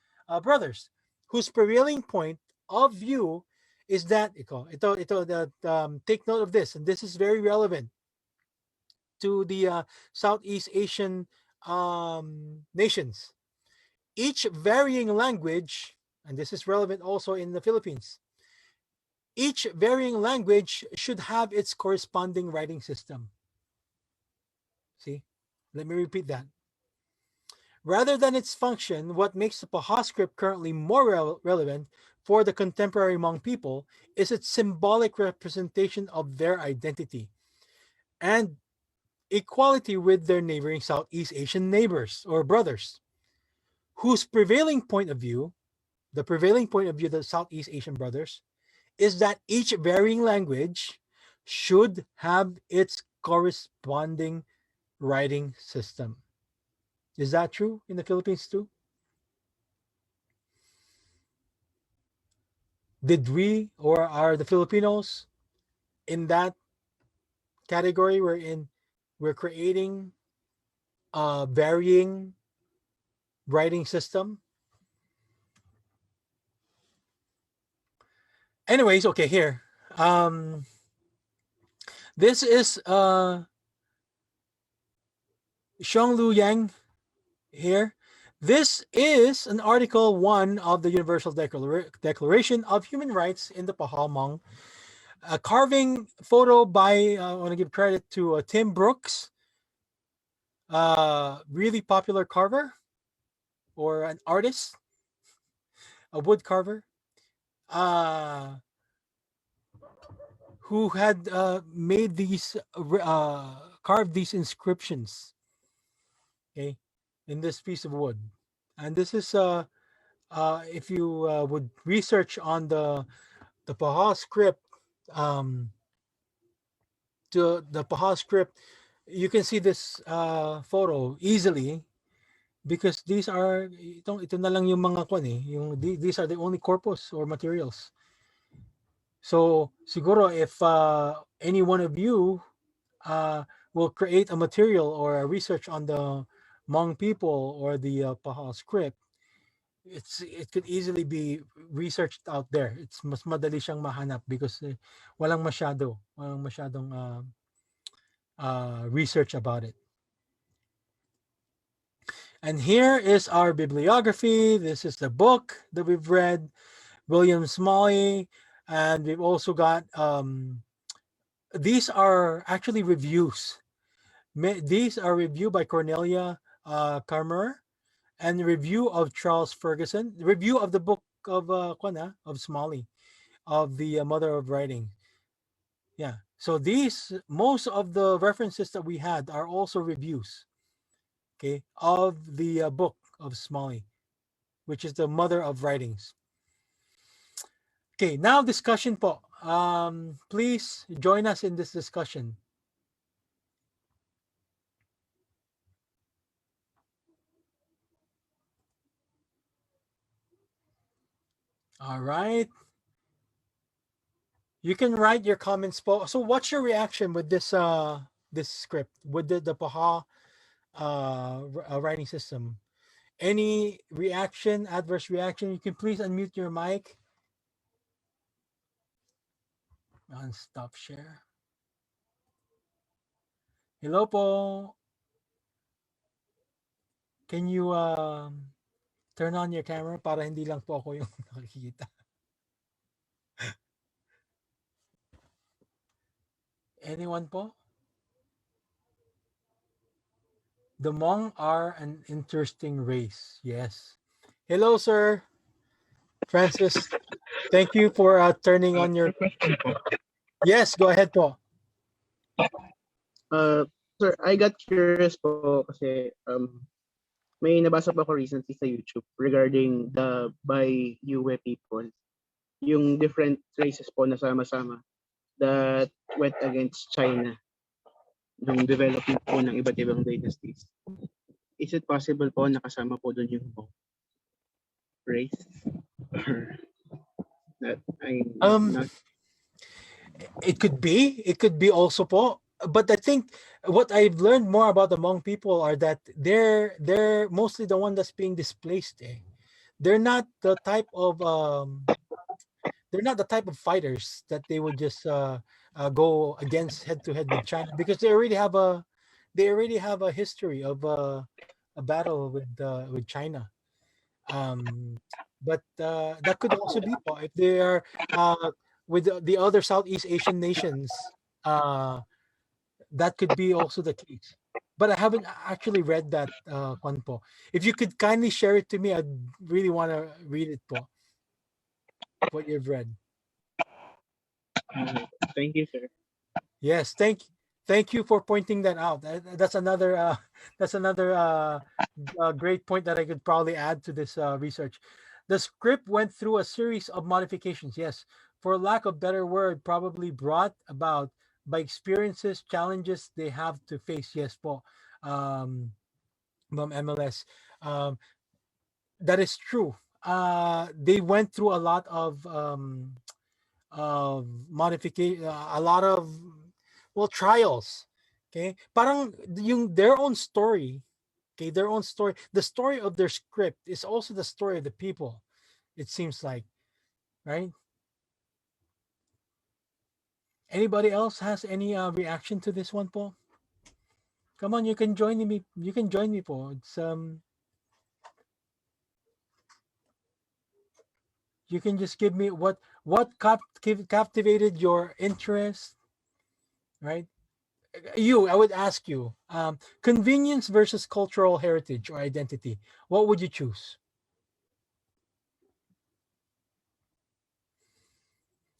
brothers, whose prevailing point of view is that, take note of this, and this is very relevant to the Southeast Asian nations. Each varying language, and this is relevant also in the Philippines, each varying language should have its corresponding writing system. See, let me repeat that. Rather than its function, what makes the Pahawh script currently more relevant for the contemporary Hmong people is its symbolic representation of their identity and equality with their neighboring Southeast Asian neighbors or brothers, whose prevailing point of view, the prevailing point of view of the Southeast Asian brothers, is that each varying language should have its corresponding writing system. Is that true in the Philippines too? Did we, or are the Filipinos in that category wherein we're creating a varying writing system? Anyways, okay, here. This is Xiong Lu Yang here. This is an article 1 of the Universal Declaration of Human Rights in the Pahawh Hmong. A carving photo by, I want to give credit to Tim Brooks, really popular carver or an artist, a wood carver, who had made these, carved these inscriptions, okay, in this piece of wood. And this is, if you would research on the Pahawh script, to the Pahawh script, you can see this photo easily because these are ito na lang yung mga these are the only corpus or materials. So siguro if any one of you will create a material or a research on the Hmong people or the Pahawh script, it could easily be researched out there. It's mas madali siyang mahanap because walang masyadong research about it. And here is our bibliography. This is the book that we've read, William Smalley, and we've also got these are actually reviews. These are reviewed by Cornelia Carmer, and review of Charles Ferguson, review of the book of Smalley, of the Mother of Writing. Yeah. So these, most of the references that we had are also reviews, okay, of the book of Smalley, which is the Mother of Writings. Okay, now discussion po. Please join us in this discussion. All right. You can write your comments po. So what's your reaction with this this script, with the Pahawh writing system? Any reaction, adverse reaction? You can please unmute your mic. And stop share. Hello po. Can you turn on your camera para hindi lang po ako yung nakikita? Anyone po? The Hmong are an interesting race. Yes. Hello, sir. Francis, thank you for turning on your... Yes, go ahead po. Sir, I got curious po kasi may nabasa po ako recently sa YouTube regarding the Bayue people, yung different races po na sama-sama that went against China yung development po ng iba't ibang dynasties. Is it possible po nakasama po doon yung Hmong race? Or that not... It could be also po. But I think what I've learned more about the Hmong people are that they're mostly the one that's being displaced. They're not the type of fighters that they would just go against head to head with China, because they already have a history of a battle with China. But that could also be if they are with the other Southeast Asian nations. That could be also the case. But I haven't actually read that one po. If you could kindly share it to me, I'd really want to read it po. What you've read. Thank you, sir. Yes, thank you for pointing that out. That's another great point that I could probably add to this research. The script went through a series of modifications. Yes, for lack of better word, probably brought about by experiences, challenges they have to face. Yes po, Ma'am MLS. That is true. They went through a lot of modification, a lot of trials. Okay, parang their own story. Okay, their own story. The story of their script is also the story of the people. It seems like, right? Anybody else has any reaction to this one, Paul? Come on, you can join me. You can join me po. It's you can just give me what captivated your interest, right? I would ask you, convenience versus cultural heritage or identity. What would you choose?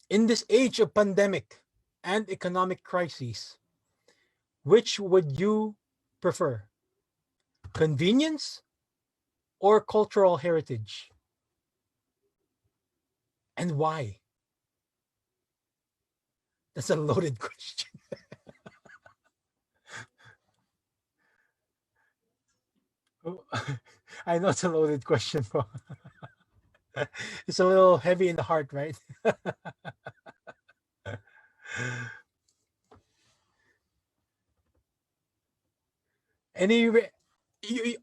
In this age of pandemic and economic crises, which would you prefer? Convenience or cultural heritage? And why? That's a loaded question. Oh, I know it's a loaded question, bro. It's a little heavy in the heart, right? Any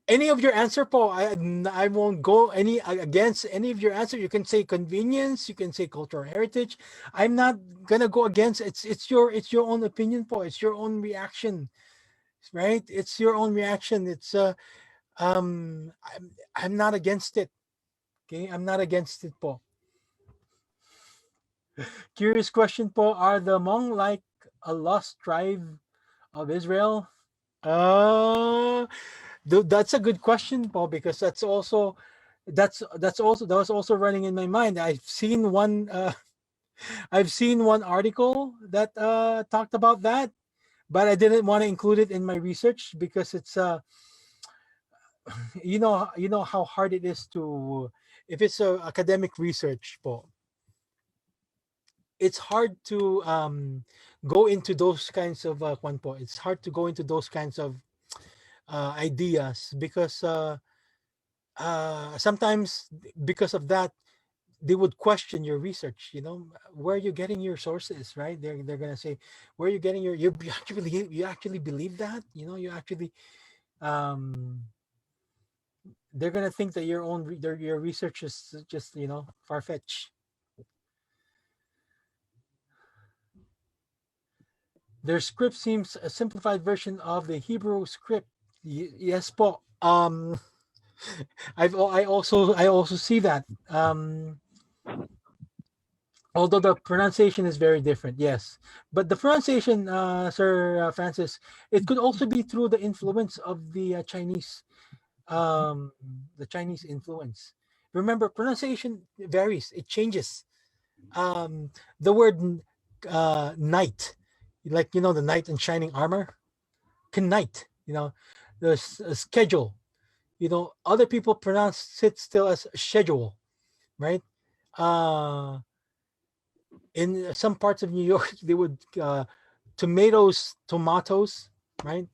any of your answer, Paul? I won't go any against any of your answer. You can say convenience. You can say cultural heritage. I'm not gonna go against. It's your own opinion, Paul. It's your own reaction, right? It's your own reaction. It's I'm not against it. Okay, I'm not against it, Paul. Curious question, Paul. Are the Hmong like a lost tribe of Israel? Uh, that's a good question, Paul, because that was also running in my mind. I've seen one article that talked about that, but I didn't want to include it in my research because it's you know how hard it is to, if it's a academic research, Paul, it's hard to go into those kinds of it's hard to go into those kinds of ideas because sometimes because of that they would question your research. You know, where are you getting your sources, right? They're gonna say, where are you getting you actually believe that, you know, you actually um they're gonna think that your research is just, you know, far-fetched. Their script seems a simplified version of the Hebrew script. Yes, po. I also see that. Although the pronunciation is very different, yes, but the pronunciation, Sir Francis, it could also be through the influence of the Chinese influence. Remember, pronunciation varies; it changes. The word knight, like, you know, the knight in shining armor, knight. You know, the schedule. You know, other people pronounce it still as schedule, right? Uh, in some parts of New York, they would tomatoes, right?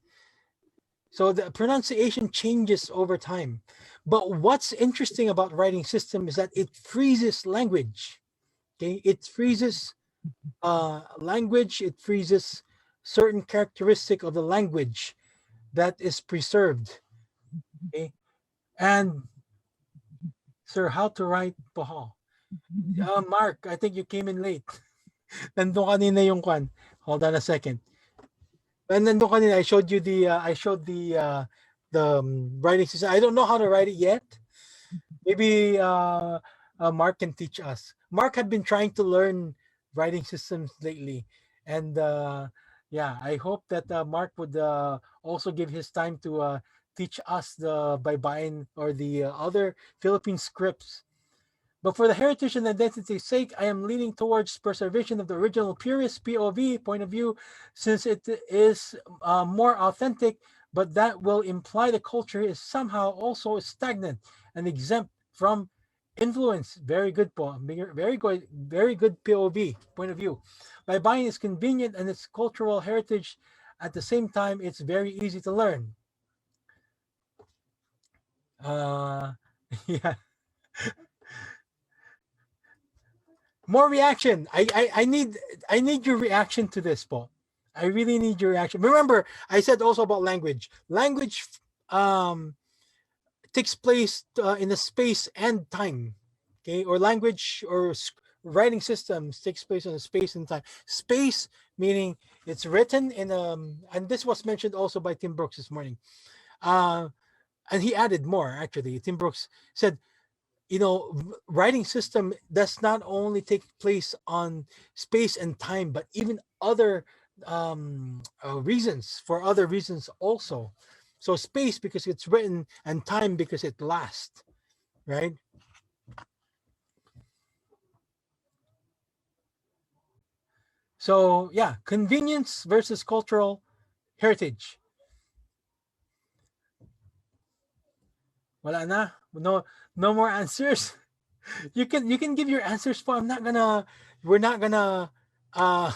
So the pronunciation changes over time. But what's interesting about writing system is that it freezes language. Okay, it freezes language. It freezes certain characteristic of the language that is preserved. Okay, and sir, how to write Pahawh? Mark, I think you came in late. Nandun kanina yung kwan. Hold on a second. And then kanina, I showed the writing system. I don't know how to write it yet. Maybe Mark can teach us. Mark had been trying to learn writing systems lately, and yeah, I hope that Mark would also give his time to teach us the Baybayin or the other Philippine scripts. But for the heritage and identity's sake, I am leaning towards preservation of the original purist POV point of view, since it is more authentic, but that will imply the culture is somehow also stagnant and exempt from influence. Very good, Paul. Very good POV point of view. By buying is convenient and its cultural heritage. At the same time, it's very easy to learn. Yeah. More reaction. I need your reaction to this, Paul. I really need your reaction. Remember, I said also about language. Language um, takes place in a space and time. Okay, or language or writing systems takes place on space and time. Space meaning it's written in and this was mentioned also by Tim Brooks this morning. And he added more actually. Tim Brooks said, writing system does not only take place on space and time, but even other reasons, for other reasons also. So space because it's written, and time because it lasts, right? So yeah, convenience versus cultural heritage. Wala na. No more answers. You can give your answers, but we're not gonna uh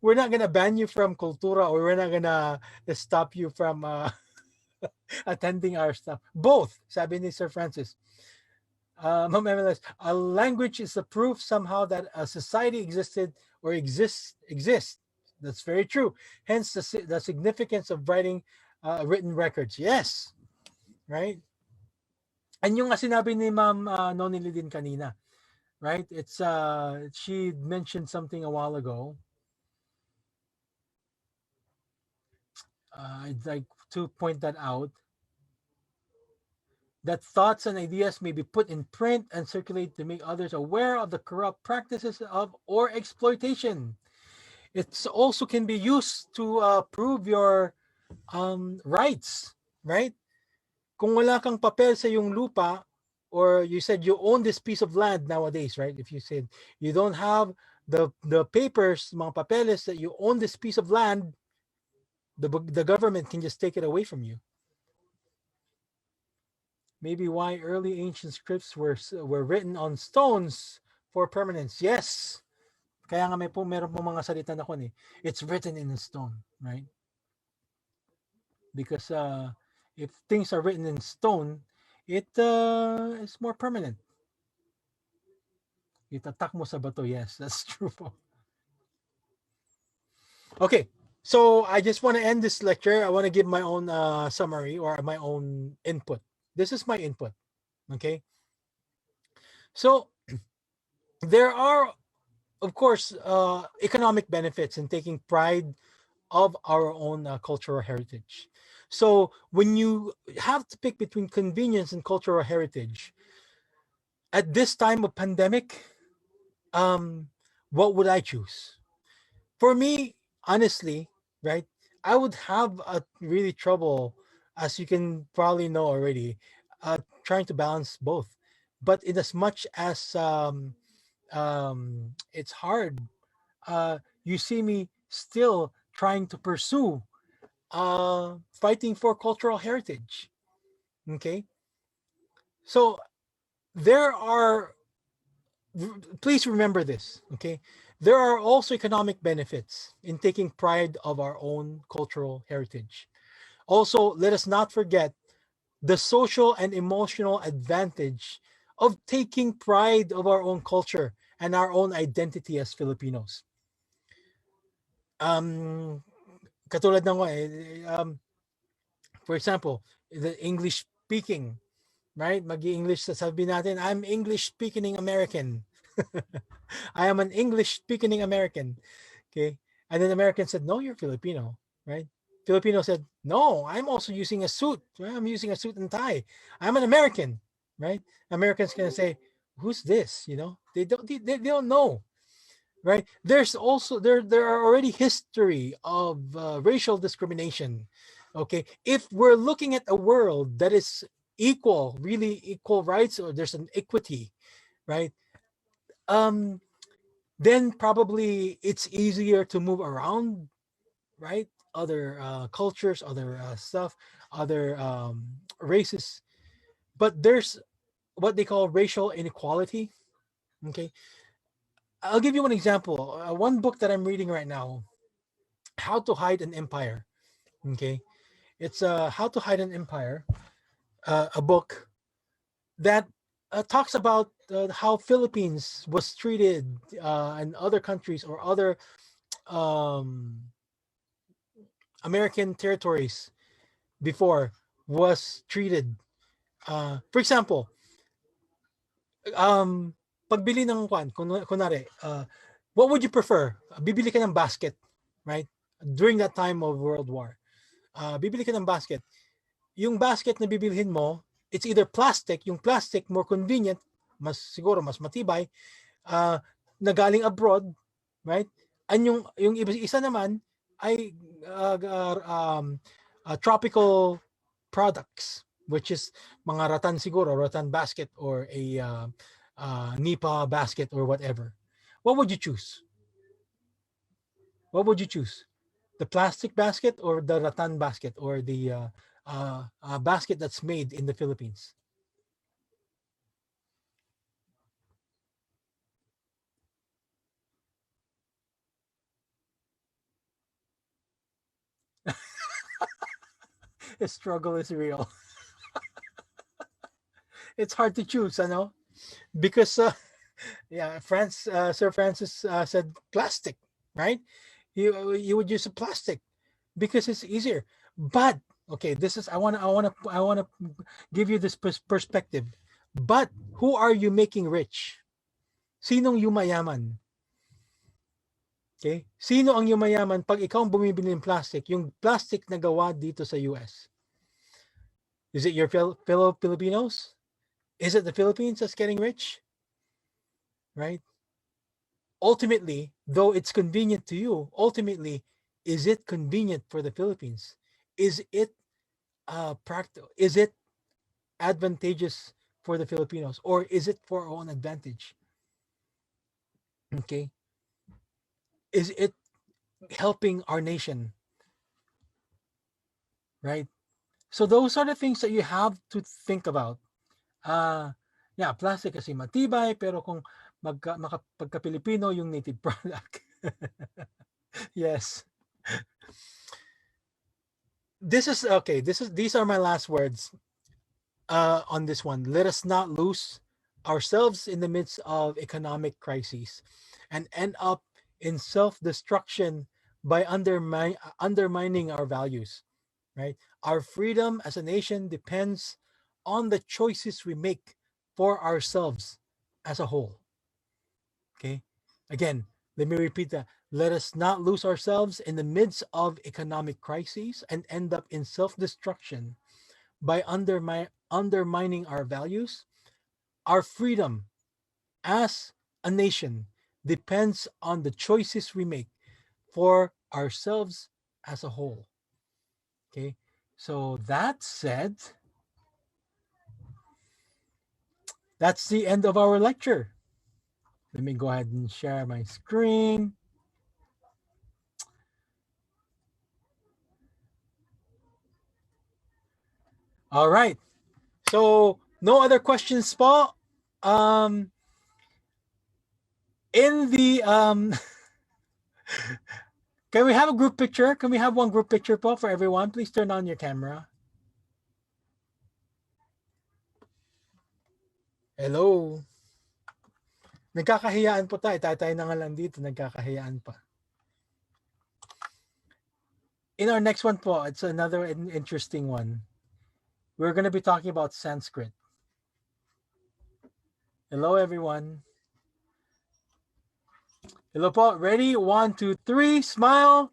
we're not gonna ban you from Kultura, or we're not gonna stop you from attending our stuff. Both, sabi ni Sir Francis. A language is a proof somehow that a society existed or exists. That's very true. Hence the significance of writing written records. Yes, right? And yung nga sinabi ni Ma'am Nonili din kanina, right? It's she mentioned something a while ago. I'd like to point that out. That thoughts and ideas may be put in print and circulate to make others aware of the corrupt practices of or exploitation. It's also can be used to prove your rights, right? Kung wala kang papel sa yung lupa, or you said you own this piece of land nowadays, right? If you said you don't have the papers, mga papeles that you own this piece of land, the government can just take it away from you. Maybe why early ancient scripts were written on stones for permanence. Yes. Kaya nga meron po mga salita na kun eh. It's written in stone, right? Because if things are written in stone, it is more permanent. Itatak mo sa bato. Yes, that's true po. Okay, so I just want to end this lecture. I want to give my own summary or my own input. This is my input. Okay. So there are, of course, economic benefits in taking pride of our own cultural heritage. So when you have to pick between convenience and cultural heritage, at this time of pandemic, what would I choose? For me, honestly, right, I would have a really trouble, as you can probably know already, trying to balance both. But in as much as it's hard, you see me still trying to pursue fighting for cultural heritage. Okay, so there are. Please remember this. Okay, there are also economic benefits in taking pride of our own cultural heritage. Also, let us not forget the social and emotional advantage of taking pride of our own culture and our own identity as Filipinos. Katulad ng for example, the English speaking, right? Mag-English, sasabi natin, I'm English speaking American. I am an English speaking American. Okay. And then American said, no, you're Filipino, right? Filipino said, no, I'm also using a suit. Right? I'm using a suit and tie. I'm an American, right? Americans gonna say, who's this? They don't know, right? There's also there are already history of racial discrimination. Okay, if we're looking at a world that is equal, really equal rights, or there's an equity, right? Then probably it's easier to move around, right? Other cultures, other stuff, other races. But there's what they call racial inequality. Okay, I'll give you one example. One book that I'm reading right now, How to Hide an Empire. Okay, it's How to Hide an Empire, a book that talks about how Philippines was treated and other countries or other American territories before was treated. For example, pagbili ng kunwari, what would you prefer? Bibili ka ng basket, right? During that time of World War. Bibili ka ng basket. Yung basket na bibilhin mo, it's either plastic, yung plastic more convenient, siguro mas matibay, na galing abroad, right? And yung isa naman ay tropical products, which is mga rattan basket or a nipa basket or whatever. What would you choose? What would you choose? The plastic basket or the rattan basket or the basket that's made in the Philippines? The struggle is real. It's hard to choose, because yeah, Sir Francis said plastic, right? You would use a plastic because it's easier. But okay, this is I want to give you this perspective. But who are you making rich? Sinong yumayaman? Okay? Sino ang yumayaman pag ikaw ang bumibili ng plastic, yung plastic na gawa dito sa US? Is it your fellow Filipinos? Is it the Philippines that's getting rich? Right? Ultimately, though it's convenient to you, ultimately, is it convenient for the Philippines? Is it practical? Is it advantageous for the Filipinos, or is it for our own advantage? Okay. Is it helping our nation? Right? So those are the things that you have to think about. Yeah, plastic kasi matibay, pero kung pagka-Pilipino yung native product. Yes. These are my last words on this one. Let us not lose ourselves in the midst of economic crises and end up in self-destruction by undermining our values, right? Our freedom as a nation depends on the choices we make for ourselves as a whole. Okay? Again, let me repeat that. Let us not lose ourselves in the midst of economic crises and end up in self-destruction by undermining our values. Our freedom as a nation depends on the choices we make for ourselves as a whole. Okay, so that said, that's the end of our lecture. Let me go ahead and share my screen. All right. So no other questions, Paul. In the can we have a group picture? Can we have one group picture, Paul, for everyone? Please turn on your camera. Hello. Nagkakahiyaan po tayo. Tayo na nga lang dito. Nagkakahiyaan pa. In our next one po, it's another interesting one. We're going to be talking about Sanskrit. Hello, everyone. Hello po. Ready? 1, 2, 3. Smile.